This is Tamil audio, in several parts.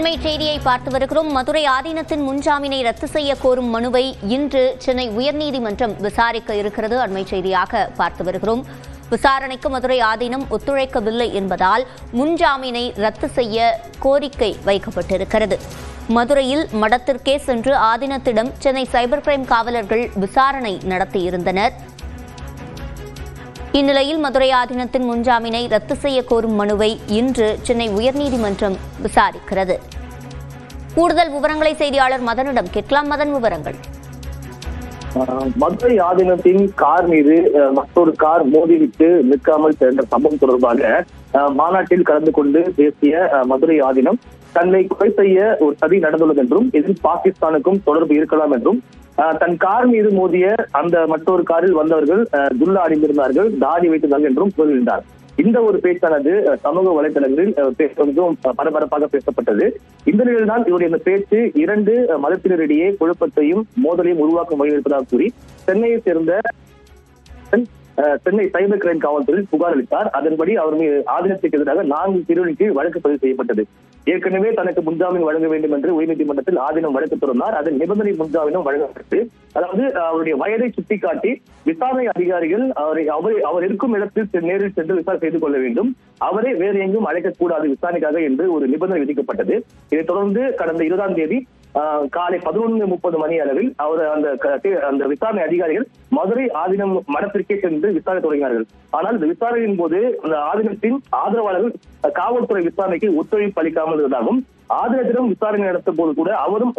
அண்மை செய்தியை பார்த்து வருகிறோம். மதுரை ஆதீனத்தின் முன்ஜாமீனை ரத்து செய்ய கோரும் மனுவை இன்று சென்னை உயர்நீதிமன்றம் விசாரிக்க இருக்கிறது. அண்மை செய்தியாக பார்த்து வருகிறோம். விசாரணைக்கு மதுரை ஆதீனம் ஒத்துழைக்கவில்லை என்பதால் முன்ஜாமீனை ரத்து செய்ய கோரிக்கை வைக்கப்பட்டிருக்கிறது. மதுரையில் மடத்திற்கே சென்று ஆதீனத்திடம் சென்னை சைபர் கிரைம் காவலர்கள் விசாரணை நடத்தியிருந்தனர். இந்நிலையில் மதுரை ஆதீனத்தின் முன்ஜாமீனை ரத்து செய்ய கோரும் மனுவை இன்று சென்னை உயர்நீதிமன்றம் விசாரிக்கிறது. கூடுதல் விவரங்களை செய்தியாளர் மதனிடம் கேட்கலாம். மதன், விவரங்கள். மதுரை ஆதீனத்தின் கார் மீது மற்றொரு கார் மோதிவிட்டு நிற்காமல் சென்ற சம்பவம் தொடர்பாக மாநாட்டில் கலந்து கொண்டு பேசிய மதுரை ஆதீனம் தன்னை கொலை செய்ய ஒரு சதி நடந்துள்ளது என்றும் இதில் பாகிஸ்தானுக்கும் தொடர்பு இருக்கலாம் என்றும் தன் கார் மீது மோதிய அந்த மற்றொரு காரில் வந்தவர்கள் துல்லா அணிந்திருந்தார்கள், தாடி வைத்திருந்தார்கள் என்றும் கூறியிருந்தார். இந்த ஒரு பேச்சானது சமூக வலைதளங்களில் மிகவும் பரபரப்பாக பேசப்பட்டது. இந்த நிலையில்தான் இவருடைய இந்த பேச்சு இரண்டு மதத்தினரிடையே குழப்பத்தையும் மோதலையும் உருவாக்கும் வகையில் இருப்பதாக கூறி சென்னையை சேர்ந்த சென்னை சைபர் கிரைம் காவல்துறையில் புகார் அளித்தார். அதன்படி அவர் மீது ஆதீனத்துக்கு எதிராக 4 பிரிவுகளின் கீழ் வழக்கு பதிவு செய்யப்பட்டது. ஏற்கனவே தனக்கு முன்ஜாமீன் வழங்க வேண்டும் என்று உயர்நீதிமன்றத்தில் ஆதீனம் வழக்கு தொடர்ந்தார். அதன் நிபந்தனை முன்ஜாமீனும் வழங்கப்பட்டு, அதாவது அவருடைய வயதை சுட்டிக்காட்டி விசாரணை அதிகாரிகள் அவர் இருக்கும் இடத்தில் நேரில் சென்று விசாரணை செய்து கொள்ள வேண்டும், அவரை வேறு எங்கும் அழைக்கக்கூடாது விசாரணைக்காக என்று ஒரு நிபந்தனை விதிக்கப்பட்டது. இதைத் தொடர்ந்து கடந்த 20ஆம் தேதி காலை 11:30 மணி அளவில் அவர் அந்த விசாரணை அதிகாரிகள் மதுரை ஆதீனம் மடத்திற்கே சென்று விசாரணை தொடங்கினார்கள். ஆனால் இந்த விசாரணையின் போது அந்த ஆதீனத்தின் ஆதரவாளர்கள் காவல்துறை விசாரணைக்கு ஒத்துழைப்பு அளிக்காமல் இருந்ததாகவும், ஆதீனத்திடம் விசாரணை நடத்த போது கூட அவரும்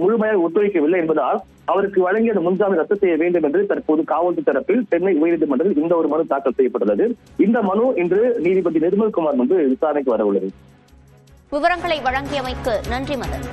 முழுமையாக ஒத்துழைக்கவில்லை என்பதால் அவருக்கு வழங்கிய முன்ஜாமீன் ரத்து செய்ய வேண்டும் என்று தற்போது காவல்துறை தரப்பில் சென்னை உயர்நீதிமன்றத்தில் இந்த ஒரு மனு தாக்கல் செய்யப்பட்டுள்ளது. இந்த மனு இன்று நீதிபதி நிர்மல்குமார் முன்பு விசாரணைக்கு வர உள்ளது. விவரங்களை வழங்கியமைக்கு நன்றி மதன்.